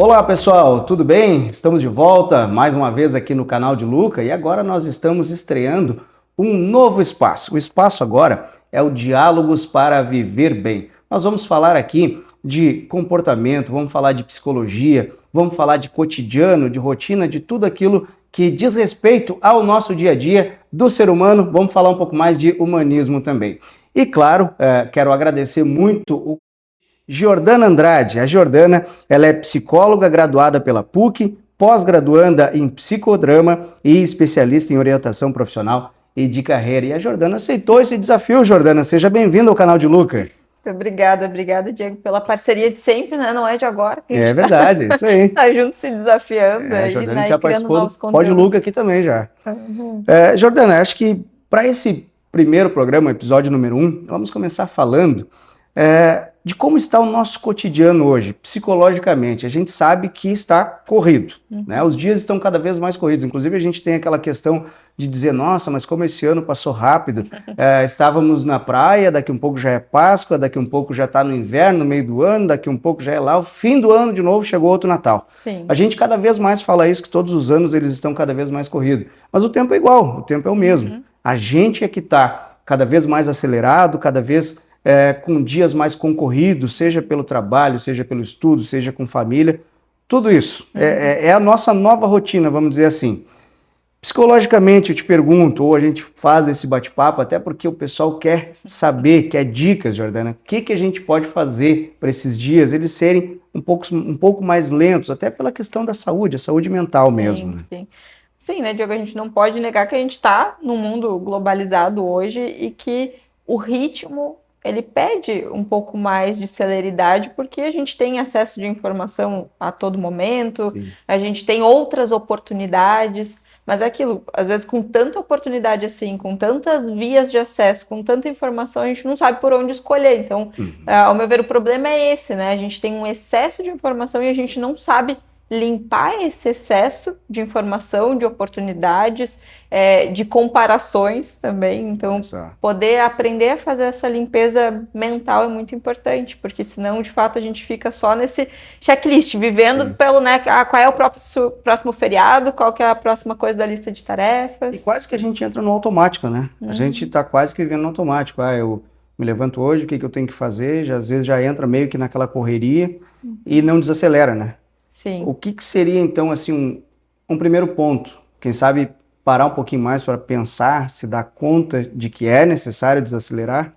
Olá pessoal, tudo bem? Estamos de volta mais uma vez aqui no canal de Luca e agora nós estamos estreando um novo espaço. O espaço agora é o Diálogos para Viver Bem. Nós vamos falar aqui de comportamento, vamos falar de psicologia, vamos falar de cotidiano, de rotina, de tudo aquilo que diz respeito ao nosso dia a dia do ser humano. Vamos falar um pouco mais de humanismo também. E claro, quero agradecer muito o Jordana Andrade. A Jordana, ela é psicóloga graduada pela PUC, pós-graduanda em psicodrama e especialista em orientação profissional e de carreira. E a Jordana aceitou esse desafio. Jordana, seja bem-vinda ao canal de Luca. Obrigada, Diego, pela parceria de sempre, né? Não é de agora que a gente É verdade, isso aí. tá junto se desafiando A aí, Jordana né? já E criando participou novos do Pode conteúdos. Luca aqui também já. Uhum. Jordana, acho que para esse primeiro programa, episódio número 1, vamos começar falando de como está o nosso cotidiano hoje, psicologicamente. A gente sabe que está corrido, né? Os dias estão cada vez mais corridos. Inclusive, a gente tem aquela questão de dizer, nossa, mas como esse ano passou rápido. Estávamos na praia, daqui um pouco já é Páscoa, daqui um pouco já está no inverno, no meio do ano, daqui um pouco já é lá, o fim do ano de novo, chegou outro Natal. Sim. A gente cada vez mais fala isso, que todos os anos eles estão cada vez mais corridos. Mas o tempo é igual, o tempo é o mesmo. A gente é que está cada vez mais acelerado, cada vez com dias mais concorridos, seja pelo trabalho, seja pelo estudo, seja com família, tudo isso. É a nossa nova rotina, vamos dizer assim. Psicologicamente, eu te pergunto, ou a gente faz esse bate-papo, até porque o pessoal quer saber, quer dicas, Jordana, o que a gente pode fazer para esses dias eles serem um pouco mais lentos, até pela questão da saúde, a saúde mental mesmo. Né? Sim, né, Diogo? A gente não pode negar que a gente está num mundo globalizado hoje e que o ritmo ele pede um pouco mais de celeridade porque a gente tem acesso de informação a todo momento, Sim. A gente tem outras oportunidades, mas é aquilo, às vezes com tanta oportunidade assim, com tantas vias de acesso, com tanta informação, a gente não sabe por onde escolher. Então, ao meu ver, o problema é esse, né? A gente tem um excesso de informação e a gente não sabe limpar esse excesso de informação, de oportunidades, de comparações também. Então, poder aprender a fazer essa limpeza mental é muito importante, porque senão, de fato, a gente fica só nesse checklist, vivendo Sim. pelo, né, qual é o próximo feriado, qual que é a próxima coisa da lista de tarefas. E quase que a gente entra no automático, né? A gente está quase que vivendo no automático. Eu me levanto hoje, o que eu tenho que fazer? Às vezes já entra meio que naquela correria e não desacelera, né? Sim. O que seria, então, assim, um primeiro ponto? Quem sabe parar um pouquinho mais para pensar, se dar conta de que é necessário desacelerar?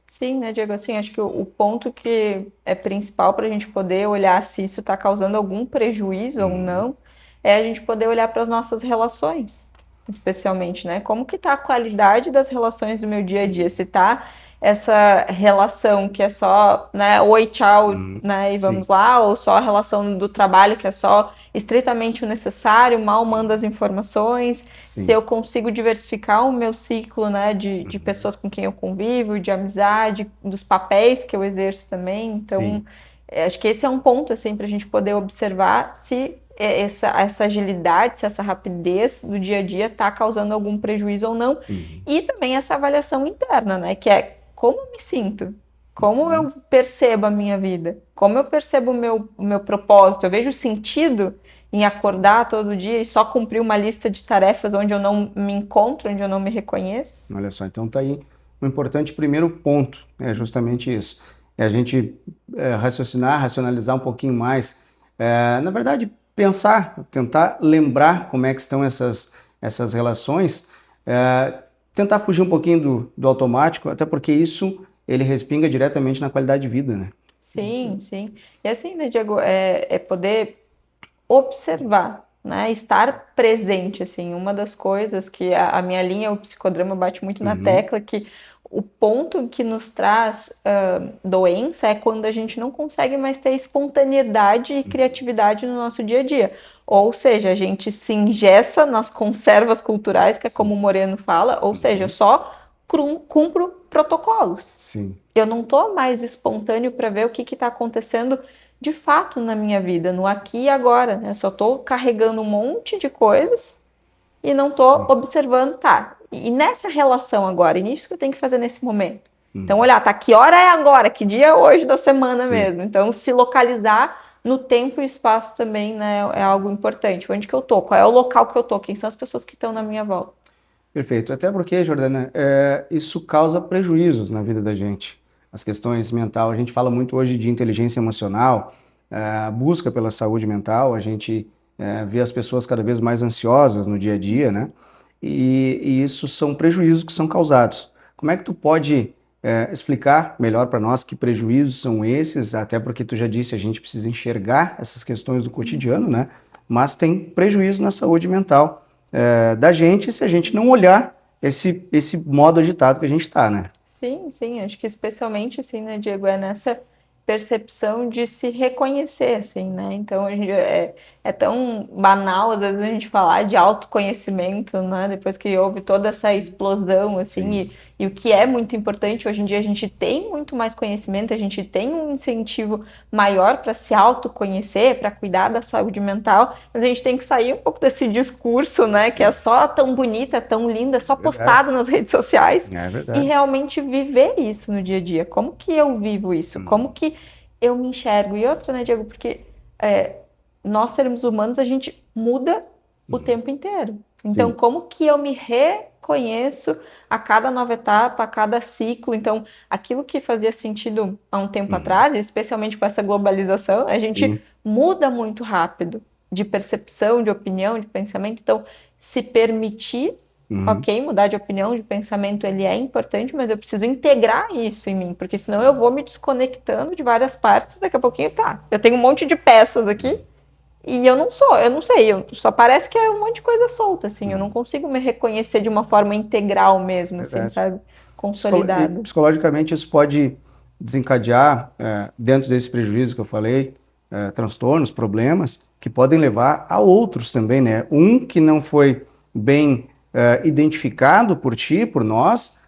Sim, né, Diego? Assim, acho que o ponto que é principal para a gente poder olhar se isso está causando algum prejuízo ou não, é a gente poder olhar para as nossas relações, especialmente, né? Como que está a qualidade das relações do meu dia a dia? Se está essa relação que é só, né, oi, tchau, né, e vamos lá, ou só a relação do trabalho que é só estritamente o necessário, mal manda as informações, se eu consigo diversificar o meu ciclo, né, de pessoas com quem eu convivo, de amizade, dos papéis que eu exerço também. Então, acho que esse é um ponto, assim, para a gente poder observar se essa agilidade, se essa rapidez do dia a dia está causando algum prejuízo ou não. E também essa avaliação interna, né, que é como eu me sinto, como eu percebo a minha vida, como eu percebo o meu propósito. Eu vejo sentido em acordar todo dia e só cumprir uma lista de tarefas onde eu não me encontro, onde eu não me reconheço. Olha só, então tá aí um importante primeiro ponto, é justamente isso. É a gente racionalizar um pouquinho mais, na verdade, pensar, tentar lembrar como é que estão essas relações, tentar fugir um pouquinho do automático, até porque isso ele respinga diretamente na qualidade de vida, né? Sim. E assim, né, Diego, é poder observar, né, estar presente, assim. Uma das coisas que a minha linha, o psicodrama, bate muito na tecla, que o ponto que nos traz doença é quando a gente não consegue mais ter espontaneidade e criatividade no nosso dia a dia. Ou seja, a gente se engessa nas conservas culturais, que é como o Moreno fala, ou seja, eu só cumpro protocolos. Sim. Eu não estou mais espontâneo para ver o que está acontecendo de fato na minha vida, no aqui e agora. Eu só estou carregando um monte de coisas e não estou observando, tá? E nessa relação agora, e nisso que eu tenho que fazer nesse momento. Então, olhar, tá, que hora é agora? Que dia é hoje da semana mesmo? Então, se localizar no tempo e espaço também, né, é algo importante. Onde que eu tô? Qual é o local que eu tô? Quem são as pessoas que estão na minha volta? Perfeito. Até porque, Jordana, isso causa prejuízos na vida da gente. As questões mental, a gente fala muito hoje de inteligência emocional, a busca pela saúde mental, a gente vê as pessoas cada vez mais ansiosas no dia a dia, né? E isso são prejuízos que são causados. Como é que tu pode explicar melhor para nós que prejuízos são esses? Até porque tu já disse, a gente precisa enxergar essas questões do cotidiano, né? Mas tem prejuízo na saúde mental da gente se a gente não olhar esse modo agitado que a gente está, né? Sim, sim, acho que especialmente assim, né, Diego, é nessa percepção de se reconhecer, assim, né? Então, é tão banal, às vezes, a gente falar de autoconhecimento, né? Depois que houve toda essa explosão, assim, Sim, e o que é muito importante, hoje em dia a gente tem muito mais conhecimento, a gente tem um incentivo maior para se autoconhecer, para cuidar da saúde mental, mas a gente tem que sair um pouco desse discurso, né? Que é sim. só tão bonita, tão linda, só Verdade. postado nas redes sociais É e verdade. realmente viver isso no dia a dia. Como que eu vivo isso? Como Hum, que eu me enxergo? E outra, né, Diego, porque é, nós seres humanos, a gente muda o hum. tempo inteiro. Então, Sim. como que eu me reconheço a cada nova etapa, a cada ciclo? Então, aquilo que fazia sentido há um tempo Uhum. atrás, especialmente com essa globalização, a gente Sim. muda muito rápido de percepção, de opinião, de pensamento. Então, se permitir. Uhum. Ok, mudar de opinião, de pensamento, ele é importante, mas eu preciso integrar isso em mim, porque senão eu Sim. vou me desconectando de várias partes, daqui a pouquinho tá. Eu tenho um monte de peças aqui e eu não sei, só parece que é um monte de coisa solta, assim, eu não Uhum. consigo me reconhecer de uma forma integral mesmo, assim, Verdade. sabe? E Consolidada. psicologicamente isso pode desencadear, dentro desse prejuízo que eu falei, transtornos, problemas, que podem levar a outros também, né? Um que não foi bem identificado por ti, por nós,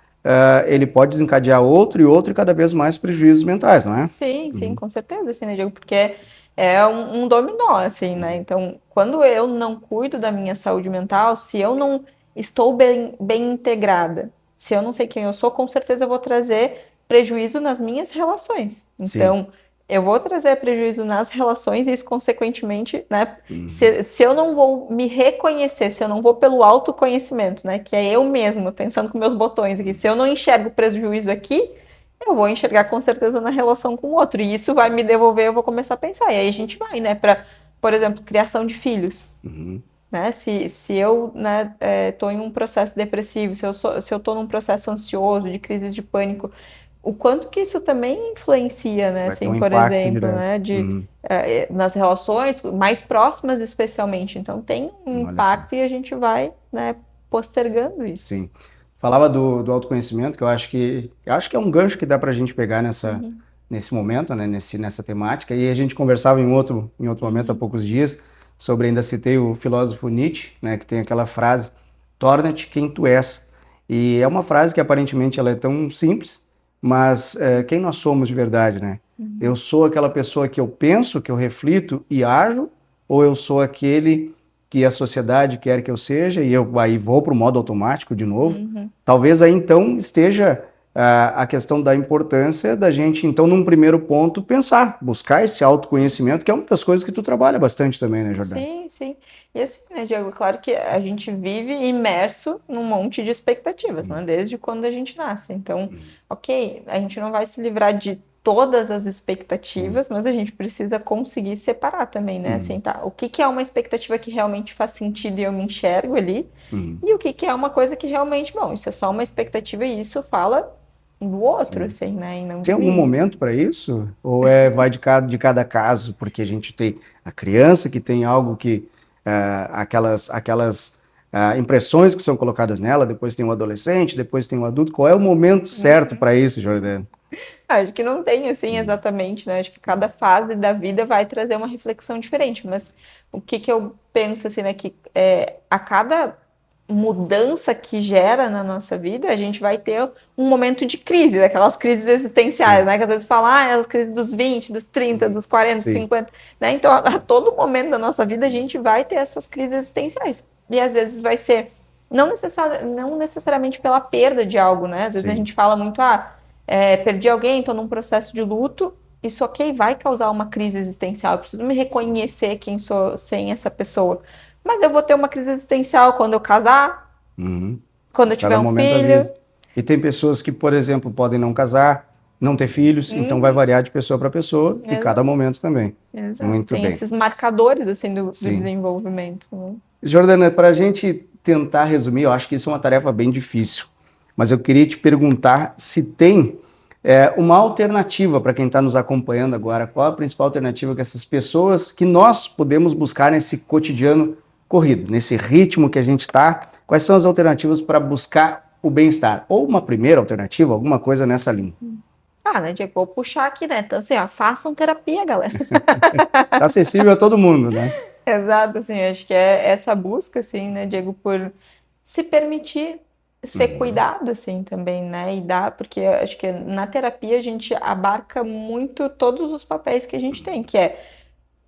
ele pode desencadear outro e cada vez mais prejuízos mentais, não é? Sim, sim, Uhum. com certeza, assim, né, Diego? Porque é um dominó, assim, né? Uhum. Então, quando eu não cuido da minha saúde mental, se eu não estou bem integrada, se eu não sei quem eu sou, com certeza eu vou trazer prejuízo nas minhas relações. Sim. Então, eu vou trazer prejuízo nas relações e isso, consequentemente, né? Uhum. Se eu não vou me reconhecer, se eu não vou pelo autoconhecimento, né? Que é eu mesma, pensando com meus botões aqui, se eu não enxergo prejuízo aqui, eu vou enxergar com certeza na relação com o outro. E isso vai Sim. me devolver, eu vou começar a pensar. E aí a gente vai, né, para, por exemplo, criação de filhos. Uhum. Né? Se eu né, tô em um processo depressivo, se eu tô num processo ansioso, de crises de pânico, o quanto que isso também influencia, né? Vai ter um Assim, por impacto exemplo, direto. né, Uhum. nas relações mais próximas, especialmente. Então tem um Olha só. impacto e a gente vai, né, postergando isso. Sim. Falava do autoconhecimento, que eu acho que é um gancho que dá para a gente pegar Uhum, nesse momento, né, nessa temática. E a gente conversava em outro momento, há uhum, poucos dias, sobre, ainda citei o filósofo Nietzsche, né, que tem aquela frase, torna-te quem tu és. E é uma frase que aparentemente ela é tão simples, mas quem nós somos de verdade, né? Eu uhum, sou aquela pessoa que eu penso, que eu reflito e ajo, ou eu sou aquele que a sociedade quer que eu seja, e eu aí vou para o modo automático de novo. uhum. Talvez aí então esteja a questão da importância da gente, então, num primeiro ponto, pensar, buscar esse autoconhecimento, que é uma das coisas que tu trabalha bastante também, né, Jordana? Sim, sim. E assim, né, Diego, claro que a gente vive imerso num monte de expectativas, né, Hum, desde quando a gente nasce. Então, hum, ok, a gente não vai se livrar de todas as sim. expectativas, mas a gente precisa conseguir separar também, né? Assim, Hum, tá, o que que é uma expectativa que realmente faz sentido e eu me enxergo ali, hum, e o que que é uma coisa que realmente, bom, isso é só uma expectativa e isso fala do outro, sim. assim, né, e não Tem de algum mim. momento para isso? Ou vai de cada caso? Porque a gente tem a criança que tem algo que, aquelas impressões que são colocadas nela, depois tem o adolescente, depois tem o adulto. Qual é o momento certo Uhum. para isso, Jordana? Acho que não tem assim Hum, exatamente, né? Acho que cada fase da vida vai trazer uma reflexão diferente, mas o que que eu penso assim, né? Que a cada mudança que gera na nossa vida, a gente vai ter um momento de crise, aquelas crises existenciais, sim. né? Que às vezes falam, ah, é as crises dos 20, dos 30, Uhum. dos 40, dos Sim. 50, né? Então, a todo momento da nossa vida, a gente vai ter essas crises existenciais. E às vezes vai ser não necessariamente pela perda de algo, né? Às vezes a Sim. gente fala muito, perdi alguém, estou num processo de luto, isso ok, vai causar uma crise existencial. Eu preciso me Sim. reconhecer quem sou sem essa pessoa. Mas eu vou ter uma crise existencial quando eu casar, Uhum. quando A eu tiver cada um momento da filho. vida. E tem pessoas que, por exemplo, podem não casar, não ter filhos, então vai Uhum, variar de pessoa para pessoa e cada exato, momento também. exato. Muito Tem bem. esses marcadores assim do Sim. desenvolvimento, né? Jordana, para a gente tentar resumir, eu acho que isso é uma tarefa bem difícil, mas eu queria te perguntar se tem uma alternativa para quem está nos acompanhando agora. Qual a principal alternativa que essas pessoas, que nós podemos buscar nesse cotidiano corrido, nesse ritmo que a gente está? Quais são as alternativas para buscar o bem-estar? Ou uma primeira alternativa, alguma coisa nessa linha? Ah, né, Diego, vou puxar aqui, né? Então, assim, ó, façam terapia, galera. Está acessível a todo mundo, né? Exato, assim, acho que é essa busca, assim, né, Diego, por se permitir ser Uhum, cuidado, assim, também, né, e dar, porque eu acho que na terapia a gente abarca muito todos os papéis que a gente tem, que é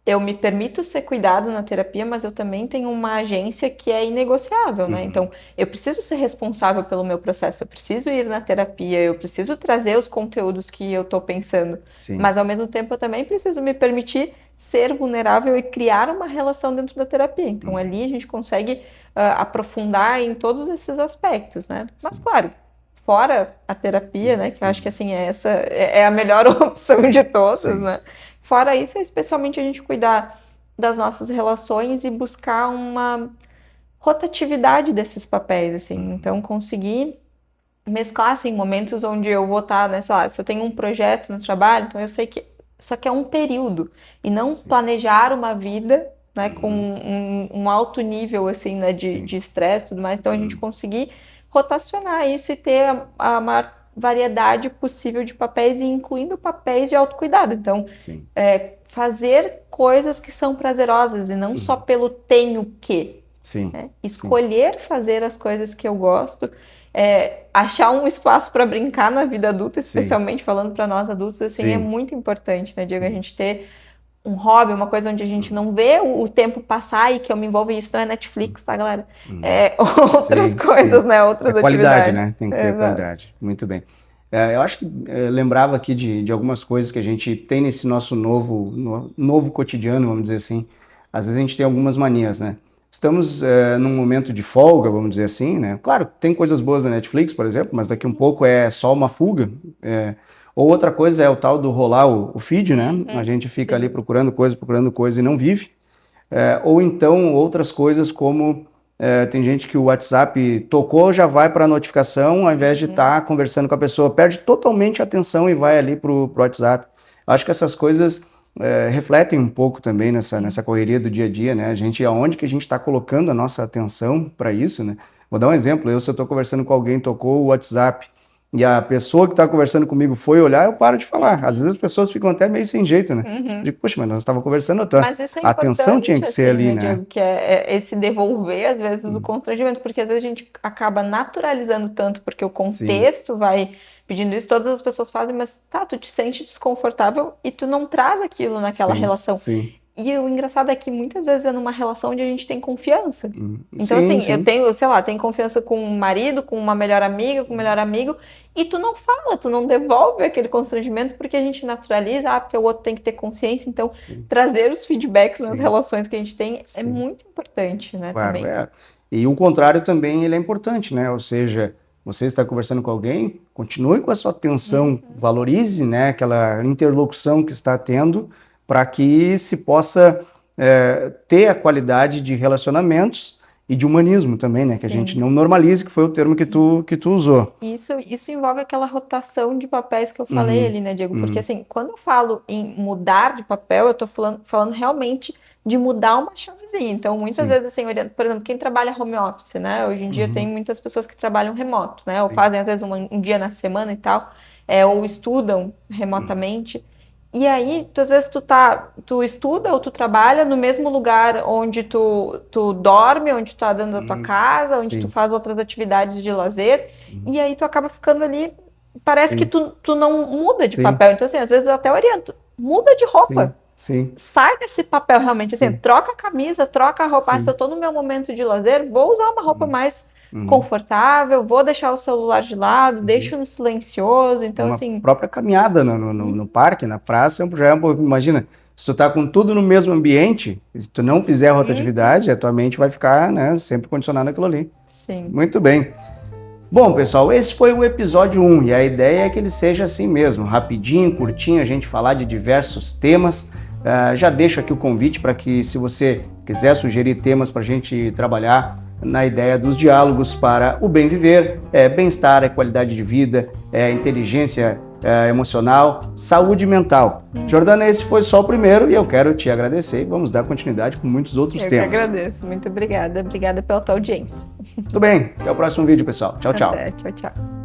eu me permito ser cuidado na terapia, mas eu também tenho uma agência que é inegociável, né? Então, uhum, eu preciso ser responsável pelo meu processo, eu preciso ir na terapia, eu preciso trazer os conteúdos que eu estou pensando, sim. mas ao mesmo tempo eu também preciso me permitir ser vulnerável e criar uma relação dentro da terapia. Então, Uhum, ali a gente consegue aprofundar em todos esses aspectos, né? Mas, sim. claro, fora a terapia, né? Que eu acho que Uhum, assim, é a melhor opção sim. de todas, Sim. né? Fora isso, é especialmente a gente cuidar das nossas relações e buscar uma rotatividade desses papéis, assim. Então, Uhum, conseguir mesclar, assim, momentos onde eu vou estar, né, sei lá, se eu tenho um projeto no trabalho, então eu sei que isso aqui é um período, e não sim. planejar uma vida, né, com Uhum, um alto nível, assim, né, de sim. estresse e tudo mais. Então, a gente Uhum, conseguir rotacionar isso e ter a maior variedade possível de papéis, e incluindo papéis de autocuidado. Então, sim. fazer coisas que são prazerosas e não só Uhum, pelo tenho que, sim. né? Sim. Escolher fazer as coisas que eu gosto, achar um espaço para brincar na vida adulta, Sim. especialmente falando para nós adultos, assim, é Sim. muito importante, né, Diego? A Sim. gente ter um hobby, uma coisa onde a gente Uhum, não vê o tempo passar e que eu me envolvo, e isso não é Netflix, tá, galera? uhum. É outras Sim, coisas, sim. né? É Outras qualidade, atividades. né? Tem que ter Exato. qualidade. Muito bem. Eu acho que lembrava aqui de algumas coisas que a gente tem nesse nosso novo cotidiano, vamos dizer assim. Às vezes a gente tem algumas manias, né? Estamos num momento de folga, vamos dizer assim, né? Claro, tem coisas boas na Netflix, por exemplo, mas daqui um pouco é só uma fuga. Ou outra coisa é o tal do rolar o feed, né? A Uhum, gente fica ali sim. procurando coisa e não vive. Ou então outras coisas como tem gente que o WhatsApp tocou, já vai para a notificação, ao invés de Uhum. estar conversando com a pessoa, perde totalmente a atenção e vai ali para o WhatsApp. Acho que essas coisas refletem um pouco também nessa Sim. correria do dia a dia, né? A gente, aonde que a gente está colocando a nossa atenção para isso, né? Vou dar um exemplo, se eu estou conversando com alguém, tocou o WhatsApp, e a pessoa que está conversando comigo foi olhar, eu paro de falar. Às Uhum. vezes as pessoas ficam até meio sem jeito, né? Uhum. Digo, poxa, mas nós estávamos conversando, Mas isso é a atenção tinha importante, que ser assim, ali, né, né? Diego? Que é esse devolver, às vezes, o Hum, constrangimento, porque às vezes a gente acaba naturalizando tanto, porque o sim, contexto vai pedindo isso, todas as pessoas fazem, mas tá, tu te sente desconfortável e tu não traz aquilo naquela sim, relação. sim, E o engraçado é que muitas vezes é numa relação onde a gente tem confiança. Então, sim, assim, eu sim, tenho, sei lá, tenho confiança com um marido, com uma melhor amiga, com um melhor amigo, e tu não fala, tu não devolve aquele constrangimento porque a gente naturaliza, porque o outro tem que ter consciência. Então, sim, trazer os feedbacks nas sim, relações que a gente tem é sim, muito importante, né, claro, também. E o contrário também, ele é importante, né? Ou seja, você está conversando com alguém, continue com a sua atenção, Uhum. valorize, né, aquela interlocução que está tendo, para que se possa ter a qualidade de relacionamentos e de humanismo também, né? Que a gente Sim. não normalize, que foi o termo que tu usou. Isso envolve aquela rotação de papéis que eu falei Uhum, ali, né, Diego? Porque, uhum, assim, quando eu falo em mudar de papel, eu tô falando realmente de mudar uma chavezinha. Então, muitas sim, vezes, assim, olhando, por exemplo, quem trabalha home office, né? Hoje em dia tem uhum, muitas pessoas que trabalham remoto, né? Ou sim, fazem, às vezes, um dia na semana e tal, ou estudam uhum, remotamente. E aí, às vezes, tu estuda ou tu trabalha no mesmo lugar onde tu dorme, onde tu tá dentro da tua uhum, casa, onde tu sim, faz outras atividades de lazer. uhum, E aí tu acaba ficando ali, parece que sim, tu não muda de sim, papel. Então, assim, às vezes eu até oriento, muda de sim, roupa. sim, Sai desse papel realmente, assim, sim, troca a camisa, troca a roupa. Ah, se eu sim, tô no meu momento de lazer, vou usar uma roupa uhum, mais, confortável, vou deixar o celular de lado, deixo no silencioso, então Uma assim... própria caminhada no parque, na praça, já é imagina, se tu tá com tudo no mesmo ambiente, se tu não fizer a rotatividade, a tua mente vai ficar, né, sempre condicionada naquilo ali. Sim. Muito bem. Bom, pessoal, esse foi o episódio 1 e a ideia é que ele seja assim mesmo, rapidinho, curtinho, a gente falar de diversos temas. Já deixo aqui o convite para que, se você quiser sugerir temas para a gente trabalhar na ideia dos diálogos para o bem viver, bem-estar, qualidade de vida, inteligência emocional, saúde mental. Jordana, esse foi só o primeiro e eu quero te agradecer e vamos dar continuidade com muitos outros temas. Eu que agradeço, muito obrigada. Obrigada pela tua audiência. Tudo bem, até o próximo vídeo, pessoal. Tchau, tchau. Até, tchau, tchau.